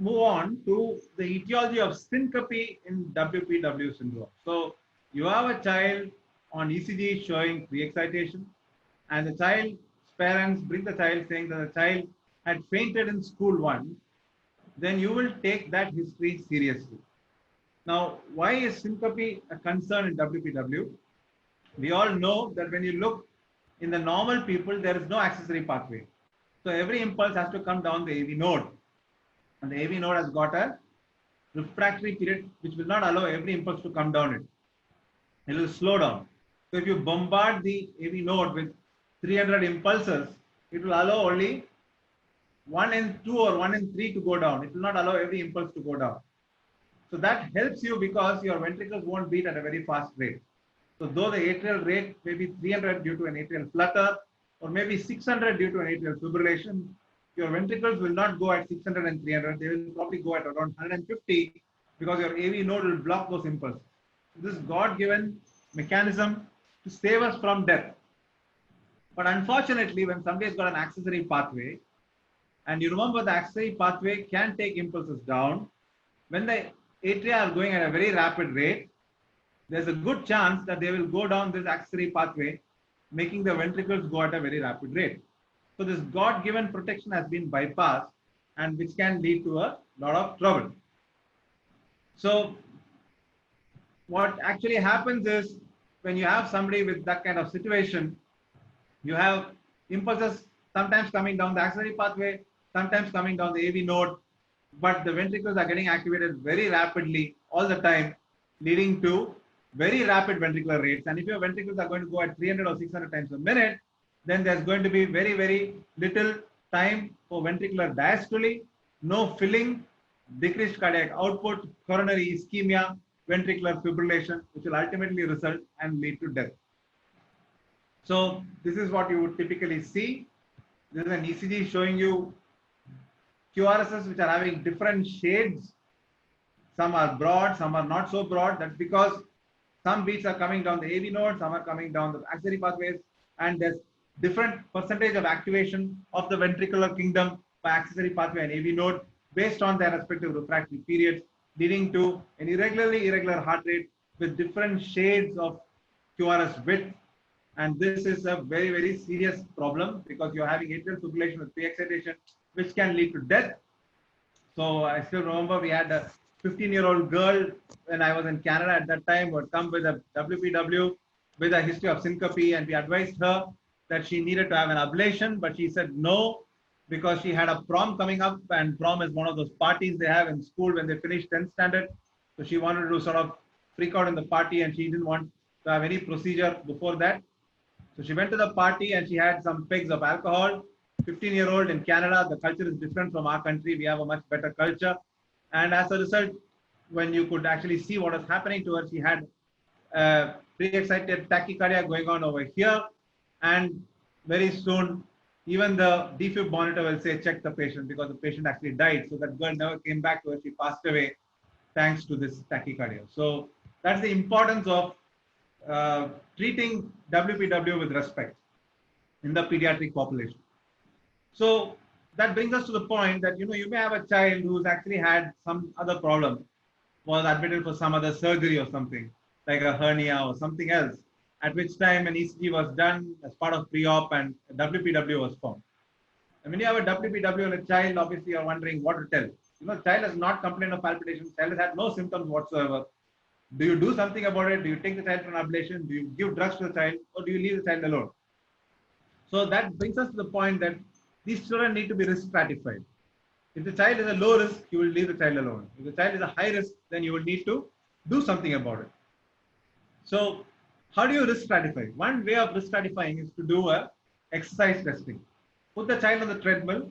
move on to the etiology of syncope in WPW syndrome. So you have a child on ECG showing pre-excitation, and the child's parents bring the child saying that the child had fainted in school once, then you will take that history seriously. Now, why is syncope a concern in WPW? We all know that when you look in the normal people, there is no accessory pathway. So every impulse has to come down the AV node. And the AV node has got a refractory period which will not allow every impulse to come down it. It will slow down. So if you bombard the AV node with 300 impulses, it will allow only 1 in 2 or 1 in 3 to go down. It will not allow every impulse to go down. So that helps you because your ventricles won't beat at a very fast rate. So though the atrial rate may be 300 due to an atrial flutter, or maybe 600 due to an atrial fibrillation, your ventricles will not go at 600 and 300. They will probably go at around 150 because your AV node will block those impulses. This God-given mechanism to save us from death. But unfortunately, when somebody has got an accessory pathway, and you remember the accessory pathway can take impulses down, when the atria are going at a very rapid rate, there's a good chance that they will go down this accessory pathway, making the ventricles go at a very rapid rate. So this God-given protection has been bypassed, and which can lead to a lot of trouble. So what actually happens is when you have somebody with that kind of situation, you have impulses sometimes coming down the accessory pathway, sometimes coming down the AV node, but the ventricles are getting activated very rapidly all the time, leading to very rapid ventricular rates. And if your ventricles are going to go at 300 or 600 times a minute, then there's going to be very, very little time for ventricular diastole, no filling, decreased cardiac output, coronary ischemia, ventricular fibrillation, which will ultimately result and lead to death. So this is what you would typically see. This is an ECG showing you QRSs which are having different shades. Some are broad, some are not so broad. That's because some beats are coming down the AV node, some are coming down the accessory pathways, and there's different percentage of activation of the ventricular kingdom by accessory pathway and AV node based on their respective refractory periods, leading to an irregular heart rate with different shades of QRS width. And this is a very, very serious problem because you're having atrial fibrillation with pre-excitation, which can lead to death. So I still remember we had a 15-year-old girl when I was in Canada at that time would come with a WPW with a history of syncope, and we advised her that she needed to have an ablation, but she said no because she had a prom coming up, and prom is one of those parties they have in school when they finish 10th standard. So she wanted to sort of freak out in the party, and she didn't want to have any procedure before that. So she went to the party and she had some pegs of alcohol. 15-year-old in Canada, the culture is different from our country. We have a much better culture. And as a result, when you could actually see what was happening to her, she had pre-excited tachycardia going on over here. And very soon, even the defib monitor will say, check the patient, because the patient actually died. So that girl never came back to her. She passed away thanks to this tachycardia. So that's the importance of treating WPW with respect in the pediatric population. So that brings us to the point that, you may have a child who's actually had some other problem, was admitted for some other surgery or something, like a hernia or something else, at which time an ECG was done as part of pre-op and WPW was found. And when you have a WPW in a child, obviously you're wondering what to tell. The child has not complained of palpitation, child has had no symptoms whatsoever. Do you do something about it? Do you take the child for an ablation? Do you give drugs to the child, or do you leave the child alone? So that brings us to the point that these children need to be risk stratified. If the child is a low risk, you will leave the child alone. If the child is a high risk, then you will need to do something about it. So how do you risk stratify? One way of risk stratifying is to do a exercise testing. Put the child on the treadmill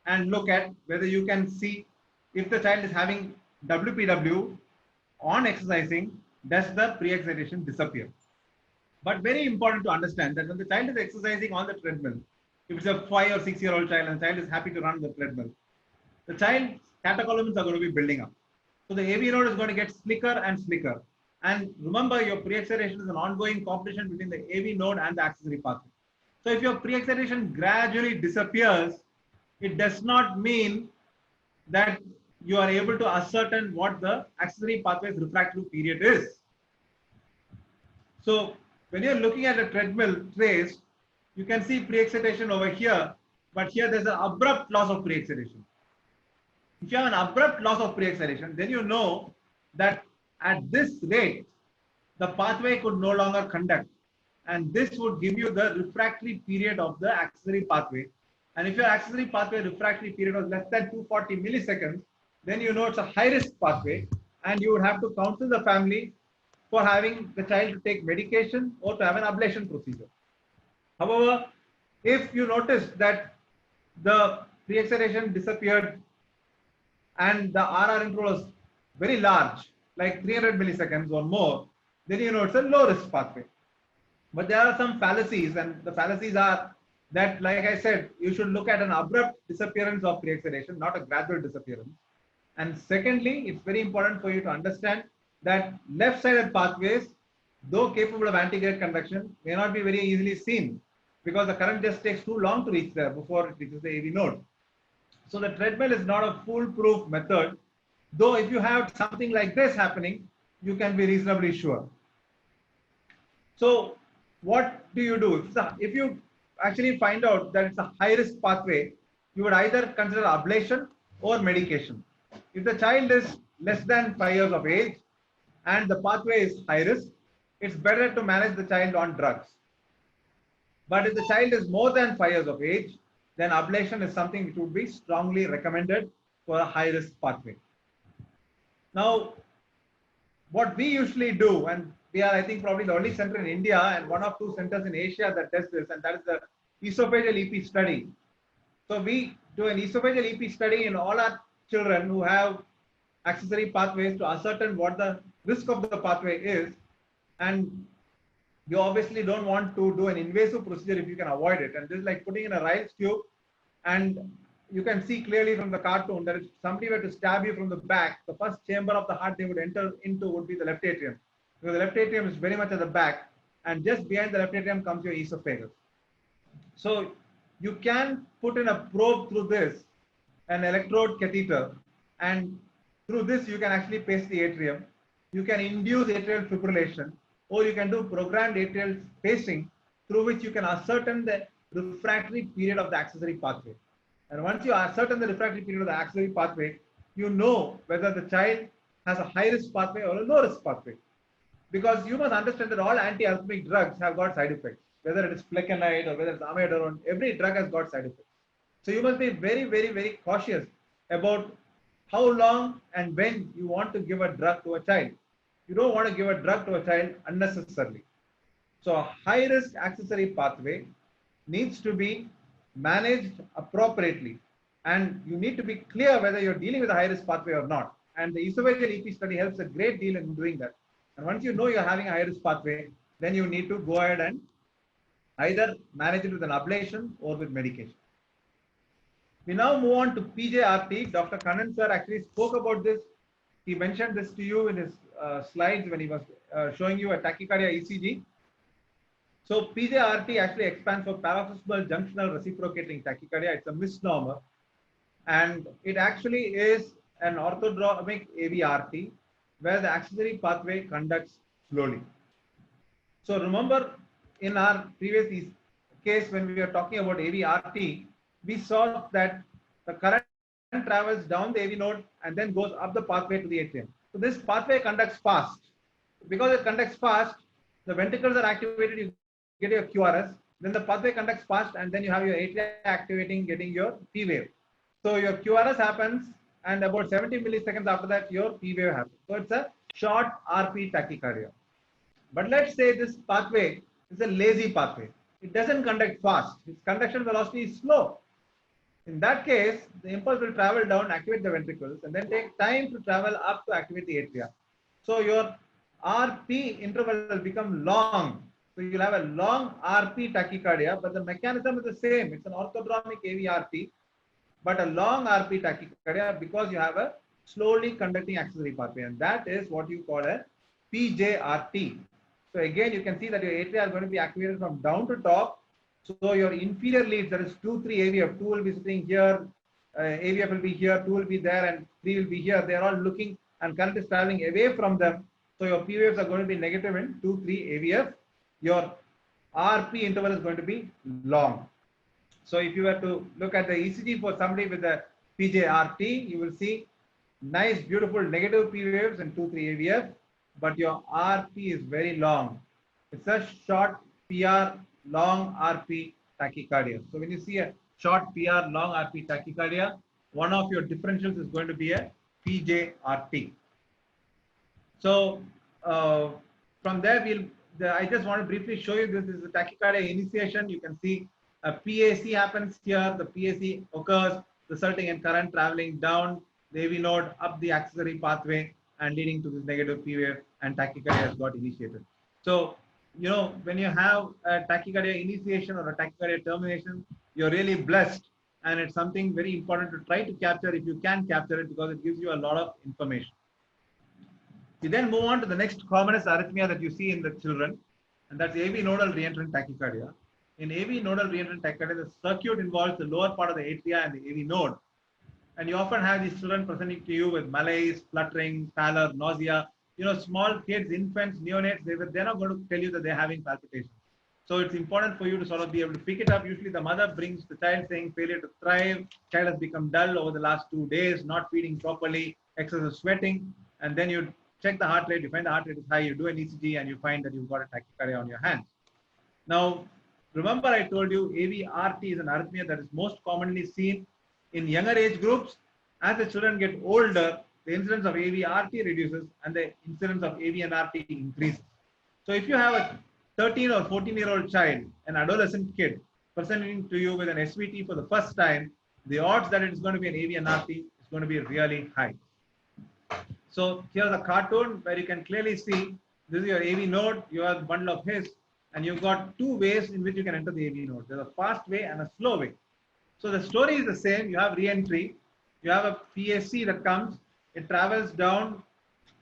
and look at whether you can see if the child is having WPW on exercising, does the pre-excitation disappear? But very important to understand that when the child is exercising on the treadmill, if it's a 5 or 6-year-old child and the child is happy to run the treadmill, the child's catecholamines are going to be building up. So the AV node is going to get slicker and slicker. And remember, your pre-excitation is an ongoing competition between the AV node and the accessory pathway. So if your pre-excitation gradually disappears, it does not mean that you are able to ascertain what the axillary pathway's refractory period is. So when you're looking at a treadmill trace, you can see pre-excitation over here, but here there's an abrupt loss of pre-excitation. If you have an abrupt loss of pre-excitation, then you know that at this rate, the pathway could no longer conduct. And this would give you the refractory period of the axillary pathway. And if your axillary pathway refractory period was less than 240 milliseconds, then you know it's a high risk pathway, and you would have to counsel the family for having the child to take medication or to have an ablation procedure. However, if you notice that the pre-excitation disappeared and the RR interval was very large, like 300 milliseconds or more, then you know it's a low risk pathway. But there are some fallacies, and the fallacies are that, like I said, you should look at an abrupt disappearance of pre-excitation, not a gradual disappearance. And secondly, it's very important for you to understand that left-sided pathways, though capable of anti-gate conduction, may not be very easily seen because the current just takes too long to reach there before it reaches the AV node. So the treadmill is not a foolproof method, though if you have something like this happening, you can be reasonably sure. So what do you do? If you actually find out that it's a high-risk pathway, you would either consider ablation or medication. If the child is less than 5 years of age and the pathway is high risk, it's better to manage the child on drugs. But if the child is more than 5 years of age, then ablation is something which would be strongly recommended for a high risk pathway. Now, what we usually do, and we are, I think, probably the only center in India and one of two centers in Asia that does this, and that is the esophageal EP study. So we do an esophageal EP study in all our children who have accessory pathways to ascertain what the risk of the pathway is. And you obviously don't want to do an invasive procedure if you can avoid it. And this is like putting in a Ryle's tube, and you can see clearly from the cartoon that if somebody were to stab you from the back, the first chamber of the heart they would enter into would be the left atrium. Because the left atrium is very much at the back, and just behind the left atrium comes your esophagus. So you can put in a probe through this, an electrode catheter, and through this you can actually pace the atrium. You can induce atrial fibrillation, or you can do programmed atrial pacing, through which you can ascertain the refractory period of the accessory pathway. And once you ascertain the refractory period of the accessory pathway, you know whether the child has a high risk pathway or a low risk pathway. Because you must understand that all anti-arrhythmic drugs have got side effects, whether it is flecainide or whether it's amiodarone, every drug has got side effects. So you must be very, very, very cautious about how long and when you want to give a drug to a child. You don't want to give a drug to a child unnecessarily. So a high risk accessory pathway needs to be managed appropriately, and you need to be clear whether you're dealing with a high risk pathway or not. And the esophageal EP study helps a great deal in doing that. And once you know you're having a high risk pathway, then you need to go ahead and either manage it with an ablation or with medication. We now move on to PJRT. Dr. Kannan sir actually spoke about this. He mentioned this to you in his slides when he was showing you a tachycardia ECG. So PJRT actually expands for paroxysmal junctional reciprocating tachycardia. It's a misnomer, and it actually is an orthodromic AVRT where the accessory pathway conducts slowly. So remember, in our previous case when we were talking about AVRT, we saw that the current travels down the AV node and then goes up the pathway to the atrium. So this pathway conducts fast. Because it conducts fast, the ventricles are activated, you get your QRS, then the pathway conducts fast, and then you have your atria activating, getting your P wave. So your QRS happens, and about 70 milliseconds after that, your P wave happens. So it's a short RP tachycardia. But let's say this pathway is a lazy pathway. It doesn't conduct fast. Its conduction velocity is slow. In that case, the impulse will travel down, activate the ventricles, and then take time to travel up to activate the atria. So your RP interval will become long. So you'll have a long RP tachycardia, but the mechanism is the same. It's an orthodromic AVRT, but a long RP tachycardia because you have a slowly conducting accessory pathway, and that is what you call a PJRT. So again, you can see that your atria are going to be activated from down to top. So your inferior leads, that is 2, 3 AV of 2 will be sitting here, AVF will be here, 2 will be there, and 3 will be here. They are all looking, and current is traveling away from them. So your P waves are going to be negative in 2, 3 AVF. Your RP interval is going to be long. So if you were to look at the ECG for somebody with a PJRT, you will see nice, beautiful negative P waves in 2, 3 AVF, but your RP is very long. It's a short PR, long RP tachycardia. So when you see a short PR, long RP tachycardia, one of your differentials is going to be a PJRT. So from there, I just want to briefly show you this is the tachycardia initiation. You can see a PAC happens here. The PAC occurs, resulting in current traveling down the AV node up the accessory pathway and leading to this negative P wave, and tachycardia has got initiated. So, you know, when you have a tachycardia initiation or a tachycardia termination, you're really blessed, and it's something very important to try to capture if you can capture it, because it gives you a lot of information. We then move on to the next commonest arrhythmia that you see in the children, and that's AV nodal reentrant tachycardia. In AV nodal reentrant tachycardia, the circuit involves the lower part of the atria and the AV node. And you often have these children presenting to you with malaise, fluttering, pallor, nausea. You know, small kids, infants, neonates, they're not going to tell you that they're having palpitations. So it's important for you to sort of be able to pick it up. Usually the mother brings the child saying failure to thrive, child has become dull over the last 2 days, not feeding properly, excessive sweating, and then you check the heart rate, you find the heart rate is high, you do an ECG and you find that you've got a tachycardia on your hands. Now, remember I told you AVRT is an arrhythmia that is most commonly seen in younger age groups. As the children get older, the incidence of AVRT reduces and the incidence of AVNRT increases. So if you have a 13 or 14-year-old child, an adolescent kid, presenting to you with an SVT for the first time, the odds that it is going to be an AVNRT is going to be really high. So here's a cartoon where you can clearly see this is your AV node, you have a bundle of His, and you've got 2 ways in which you can enter the AV node. There's a fast way and a slow way. So the story is the same. You have re-entry, you have a PAC that comes, it travels down.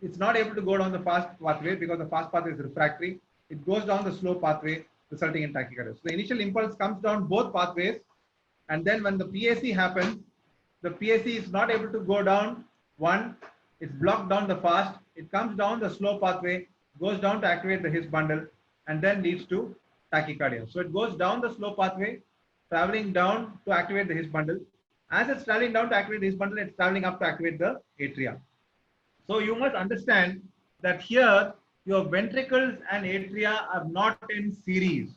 It's not able to go down the fast pathway because the fast pathway is refractory. It goes down the slow pathway, resulting in tachycardia. So the initial impulse comes down both pathways, and then when the PAC happens, the PAC is not able to go down one. It's blocked down the fast. It comes down the slow pathway, goes down to activate the His bundle, and then leads to tachycardia. So it goes down the slow pathway, traveling down to activate the His bundle. As it's traveling down to activate the His bundle, it's traveling up to activate the atria. So you must understand that here your ventricles and atria are not in series.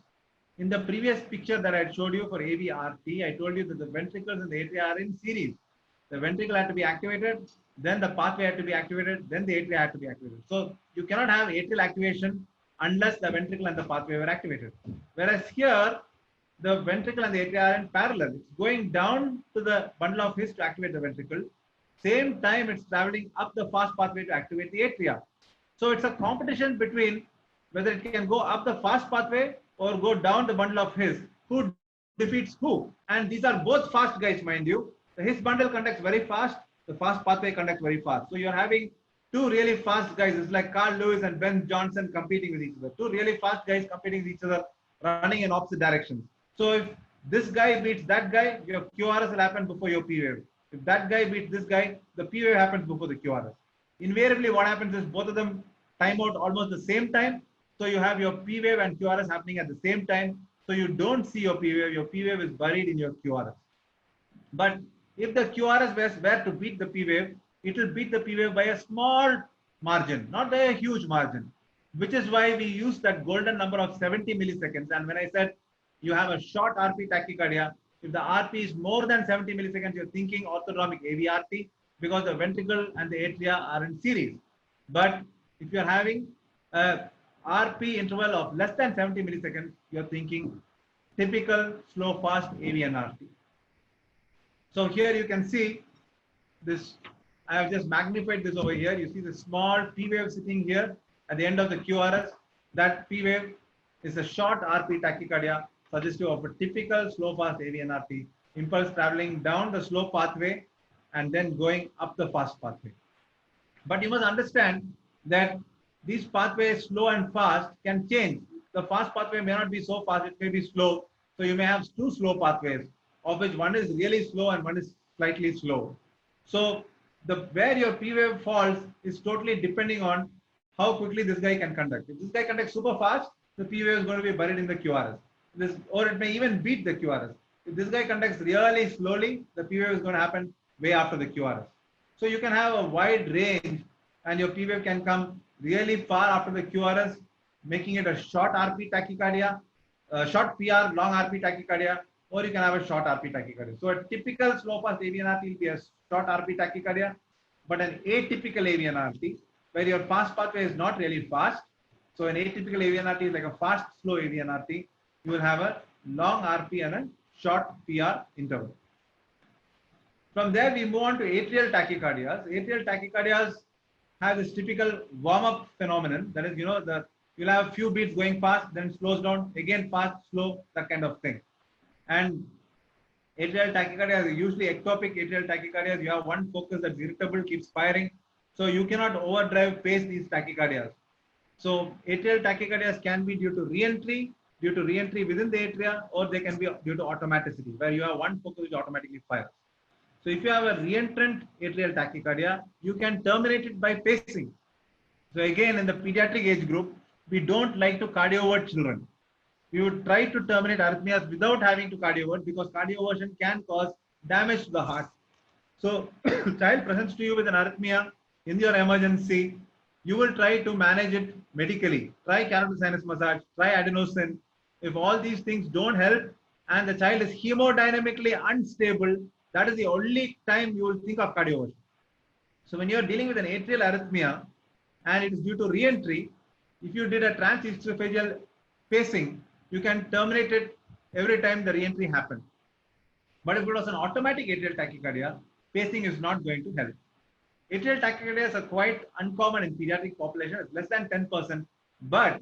In the previous picture that I showed you for AVRT, I told you that the ventricles and the atria are in series. The ventricle had to be activated, then the pathway had to be activated, then the atria had to be activated. So you cannot have atrial activation unless the ventricle and the pathway were activated. Whereas here, the ventricle and the atria are in parallel. It's going down to the bundle of His to activate the ventricle. Same time, it's traveling up the fast pathway to activate the atria. So it's a competition between whether it can go up the fast pathway or go down the bundle of His. Who defeats who? And these are both fast guys, mind you. The His bundle conducts very fast. The fast pathway conducts very fast. So you're having 2 really fast guys. It's like Carl Lewis and Ben Johnson competing with each other. 2 really fast guys competing with each other, running in opposite directions. So if this guy beats that guy, your QRS will happen before your P wave. If that guy beats this guy, the P wave happens before the QRS. Invariably, what happens is both of them time out almost the same time. So you have your P wave and QRS happening at the same time. So you don't see your P wave. Your P wave is buried in your QRS. But if the QRS were to beat the P wave, it will beat the P wave by a small margin, not by a huge margin, which is why we use that golden number of 70 milliseconds. And when I said you have a short RP tachycardia, if the RP is more than 70 milliseconds, you're thinking orthodromic AVRT because the ventricle and the atria are in series. But if you're having a RP interval of less than 70 milliseconds, you're thinking typical slow fast AVNRT. So here you can see this. I have just magnified this over here. You see the small P wave sitting here at the end of the QRS. That P wave is a short RP tachycardia, suggestive of a typical slow fast AVNRT, impulse traveling down the slow pathway and then going up the fast pathway. But you must understand that these pathways, slow and fast, can change. The fast pathway may not be so fast, it may be slow. So you may have 2 slow pathways, of which one is really slow and one is slightly slow. So where your P wave falls is totally depending on how quickly this guy can conduct. If this guy conducts super fast, the P wave is going to be buried in the QRS. Or it may even beat the QRS. If this guy conducts really slowly, the P wave is going to happen way after the QRS. So you can have a wide range, and your P wave can come really far after the QRS, making it a short RP tachycardia, short PR, long RP tachycardia, or you can have a short RP tachycardia. So a typical slow fast AVNRT will be a short RP tachycardia, but an atypical AVNRT, where your fast pathway is not really fast. So an atypical AVNRT is like a fast, slow AVNRT. You will have a long RP and a short PR interval. From there, we move on to atrial tachycardias. Atrial tachycardias have this typical warm-up phenomenon. That is, you'll have a few beats going fast, then slows down, again fast, slow, that kind of thing. And atrial tachycardias are usually ectopic atrial tachycardias. You have one focus that's irritable, keeps firing. So you cannot overdrive pace these tachycardias. So atrial tachycardias can be due to re-entry within the atria, or they can be due to automaticity, where you have one focus which automatically fires. So if you have a reentrant atrial tachycardia, you can terminate it by pacing. So again, in the pediatric age group, we don't like to cardiovert children. We would try to terminate arrhythmias without having to cardiovert, because cardioversion can cause damage to the heart. So child presents to you with an arrhythmia in your emergency, you will try to manage it medically. Try carotid sinus massage, try adenosine. If all these things don't help and the child is hemodynamically unstable, that is the only time you will think of cardioversion. So when you are dealing with an atrial arrhythmia and it is due to re-entry, if you did a transesophageal pacing, you can terminate it every time the re-entry happens. But if it was an automatic atrial tachycardia, pacing is not going to help. Atrial tachycardias are quite uncommon in pediatric population, it's less than 10%. But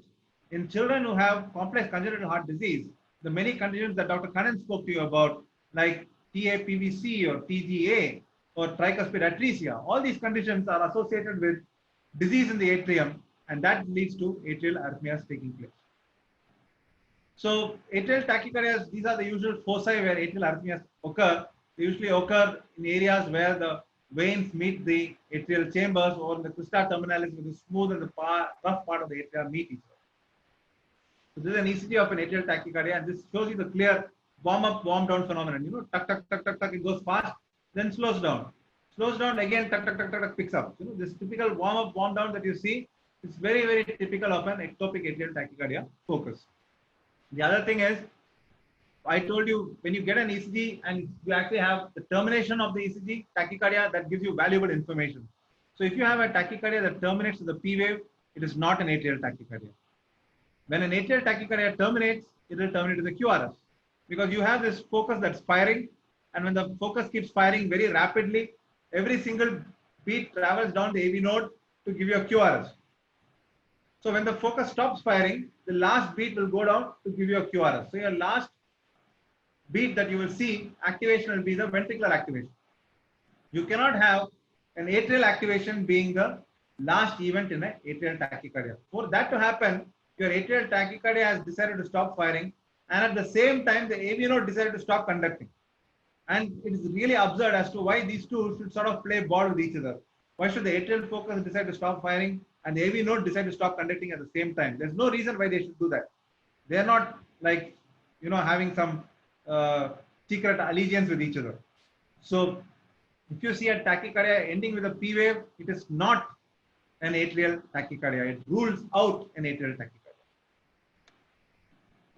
in children who have complex congenital heart disease, the many conditions that Dr. Kannan spoke to you about, like TAPVC or TGA or tricuspid atresia, all these conditions are associated with disease in the atrium, and that leads to atrial arrhythmias taking place. So atrial tachycardias, these are the usual foci where atrial arrhythmias occur. They usually occur in areas where the veins meet the atrial chambers, or in the crista terminalis, where the smooth and the rough part of the atria meet each other. So this is an ECG of an atrial tachycardia, and this shows you the clear warm up, warm down phenomenon. Tuck, tuck, tuck, tuck, tuck, it goes fast, then slows down. Slows down again, tuck, tuck, tuck, tuck, tuck, picks up. This typical warm up, warm down that you see is very, very typical of an ectopic atrial tachycardia focus. The other thing is, I told you, when you get an ECG and you actually have the termination of the ECG tachycardia, that gives you valuable information. So if you have a tachycardia that terminates with the P wave, it is not an atrial tachycardia. When an atrial tachycardia terminates, it will terminate with the QRS, because you have this focus that's firing, and when the focus keeps firing very rapidly, every single beat travels down the AV node to give you a QRS. So when the focus stops firing, the last beat will go down to give you a QRS. So your last beat that you will see activation will be the ventricular activation. You cannot have an atrial activation being the last event in an atrial tachycardia. For that to happen, your atrial tachycardia has decided to stop firing, and at the same time, the AV node decided to stop conducting. And it is really absurd as to why these two should sort of play ball with each other. Why should the atrial focus decide to stop firing and the AV node decide to stop conducting at the same time? There's no reason why they should do that. They're not like, having some secret allegiance with each other. So if you see a tachycardia ending with a P wave, it is not an atrial tachycardia. It rules out an atrial tachycardia.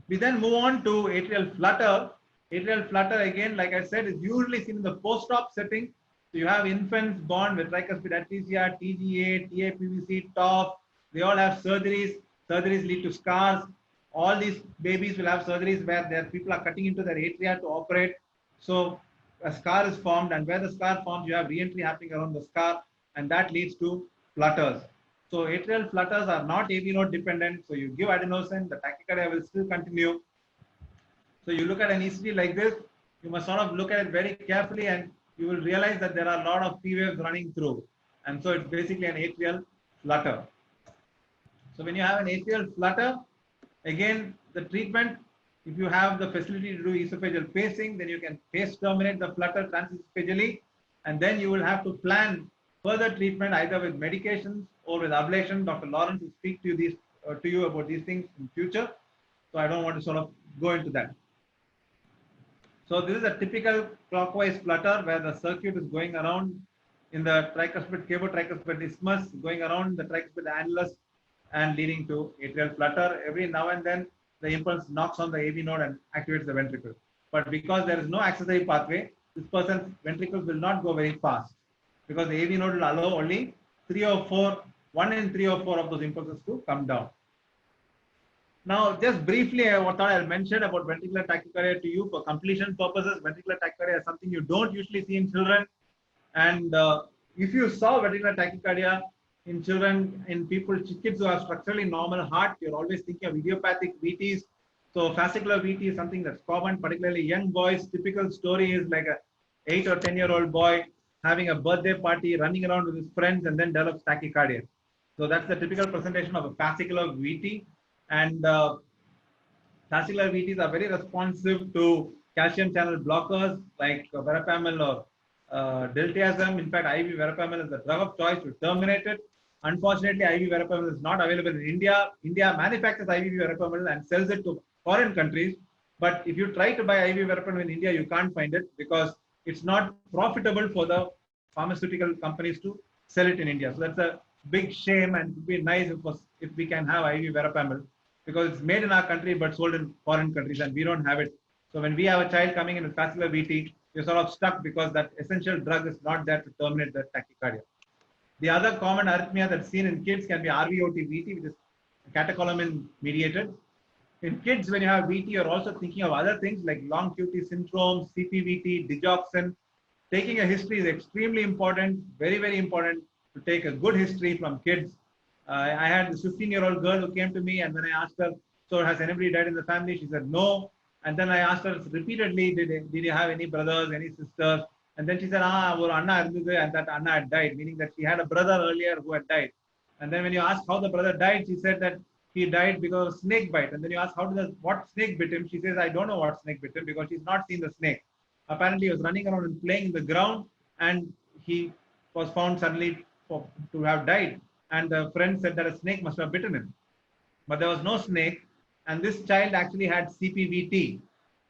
We then move on to atrial flutter. Atrial flutter, again, like I said, is usually seen in the post-op setting. So you have infants born with tricuspid atresia, TGA, TAPVC, TOF. They all have surgeries. Surgeries lead to scars. All these babies will have surgeries where their people are cutting into their atria to operate. So a scar is formed, and where the scar forms, you have re-entry happening around the scar, and that leads to flutters. So atrial flutters are not AV node dependent. So you give adenosine, the tachycardia will still continue. So you look at an ECG like this, you must sort of look at it very carefully, and you will realize that there are a lot of P waves running through. And so it's basically an atrial flutter. So when you have an atrial flutter, again, the treatment If you have the facility to do esophageal pacing, then you can pace terminate the flutter transesophagally, and then you will have to plan further treatment either with medications or with ablation. Dr. Lawrence will speak to you about these things in future, so I don't want to sort of go into that. So this is a typical clockwise flutter where the circuit is going around in the tricuspid, cavo-tricuspid isthmus, going around the tricuspid annulus and leading to atrial flutter. Every now and then the impulse knocks on the AV node and activates the ventricle. But because there is no accessory pathway, this person's ventricles will not go very fast because the AV node will allow only 1 in 3 or 4 of those impulses to come down. Now, just briefly, I thought I'll mention about ventricular tachycardia to you for completion purposes. Ventricular tachycardia is something you don't usually see in children. And if you saw ventricular tachycardia in children, in kids who have structurally normal heart, you're always thinking of idiopathic VTs. So fascicular VT is something that's common, particularly young boys. Typical story is like a 8 or 10-year-old boy having a birthday party, running around with his friends, and then develops tachycardia. So that's the typical presentation of a fascicular VT. And fascicular VTs are very responsive to calcium channel blockers like verapamil or diltiazem. In fact, IV verapamil is the drug of choice to terminate it. Unfortunately, IV verapamil is not available in India. India manufactures IV verapamil and sells it to foreign countries. But if you try to buy IV verapamil in India, you can't find it because it's not profitable for the pharmaceutical companies to sell it in India. So that's a big shame, and it would be nice if we can have IV verapamil, because it's made in our country but sold in foreign countries and we don't have it. So when we have a child coming in with fascicular VT, you're sort of stuck because that essential drug is not there to terminate the tachycardia. The other common arrhythmia that's seen in kids can be RVOT-VT, which is catecholamine mediated. In kids, when you have VT, you're also thinking of other things like long QT syndrome, CPVT, digoxin. Taking a history is extremely important, very, very important to take a good history from kids. I had this 15-year-old girl who came to me, and when I asked her, so has anybody died in the family? She said, no. And then I asked her repeatedly, did you have any brothers, any sisters? And then she said, Anna, and that Anna had died, meaning that she had a brother earlier who had died. And then when you ask how the brother died, she said that he died because of snake bite. And then you ask what snake bit him? She says, I don't know what snake bit him because she's not seen the snake. Apparently, he was running around and playing in the ground, and he was found suddenly to have died. And the friend said that a snake must have bitten him. But there was no snake. And this child actually had CPVT.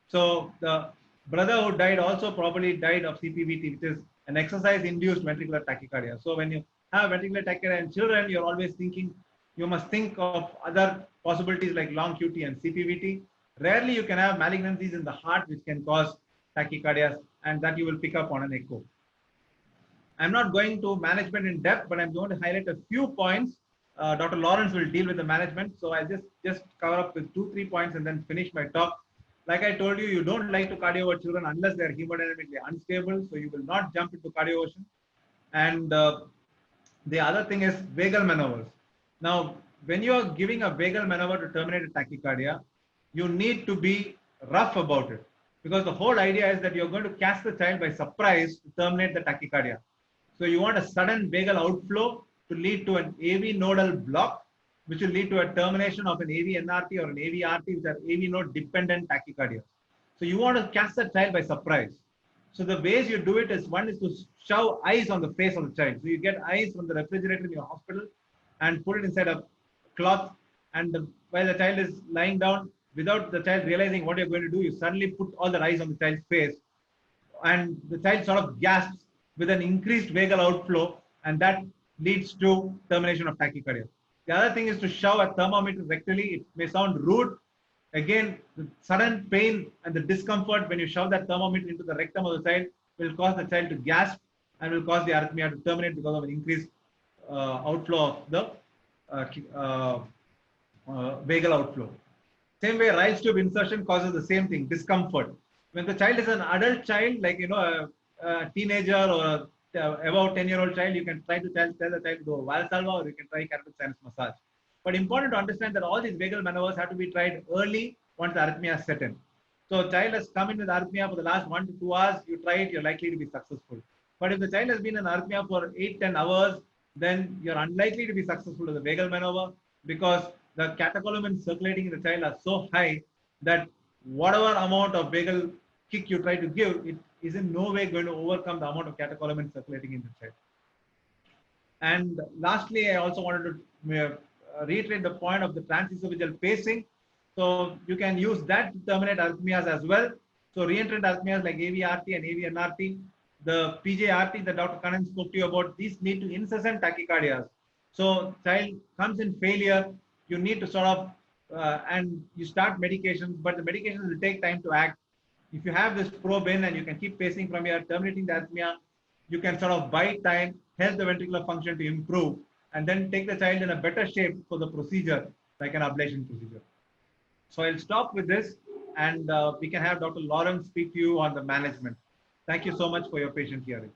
So the brother who died also probably died of CPVT, which is an exercise-induced ventricular tachycardia. So when you have ventricular tachycardia in children, you're always thinking, you must think of other possibilities like long QT and CPVT. Rarely you can have malignancies in the heart which can cause tachycardia, and that you will pick up on an echo. I'm not going to management in depth, but I'm going to highlight a few points. Dr. Lawrence will deal with the management. So I'll just cover up with 2-3 points and then finish my talk. Like I told you, you don't like to cardio children unless they're hemodynamically unstable. So you will not jump into cardioversion. And the other thing is vagal maneuvers. Now, when you are giving a vagal maneuver to terminate a tachycardia, you need to be rough about it, because the whole idea is that you're going to catch the child by surprise to terminate the tachycardia. So you want a sudden vagal outflow to lead to an AV nodal block, which will lead to a termination of an AV NRT or an AV RT, which are AV node dependent tachycardia. So you want to catch the child by surprise. So the ways you do it is, one is to shove ice on the face of the child. So you get ice from the refrigerator in your hospital and put it inside a cloth, and while the child is lying down, without the child realizing what you're going to do, you suddenly put all the ice on the child's face, and the child sort of gasps with an increased vagal outflow, and that leads to termination of tachycardia. The other thing is to shove a thermometer rectally. It may sound rude. Again, the sudden pain and the discomfort when you shove that thermometer into the rectum of the child will cause the child to gasp and will cause the arrhythmia to terminate because of an increased outflow of the vagal outflow. Same way, Rice tube insertion causes the same thing, discomfort. When the child is an adult child, like a teenager or about 10-year-old child, you can try to tell the child to do a Valsalva, or you can try carpal sinus massage. But important to understand that all these vagal maneuvers have to be tried early once the arrhythmia is set in. So a child has come in with arrhythmia for the last 1 to 2 hours, you try it, you're likely to be successful. But if the child has been in arrhythmia for 8-10 hours, then you're unlikely to be successful with the vagal maneuver, because the catecholamines circulating in the child are so high that whatever amount of vagal kick you try to give, it is in no way going to overcome the amount of catecholamine circulating in the child. And lastly, I also wanted to reiterate the point of the transesophageal pacing. So you can use that to terminate arrhythmias as well. So reentrant arrhythmias like AVRT and AVNRT, the PJRT that Dr. Kannan spoke to you about, these lead to incessant tachycardias. So child comes in failure, you need to sort of, and you start medications, but the medications will take time to act. If you have this probe in and you can keep pacing from here, terminating the arrhythmia, you can sort of buy time, help the ventricular function to improve, and then take the child in a better shape for the procedure, like an ablation procedure. So I'll stop with this, and we can have Dr. Lawrence speak to you on the management. Thank you so much for your patient hearing.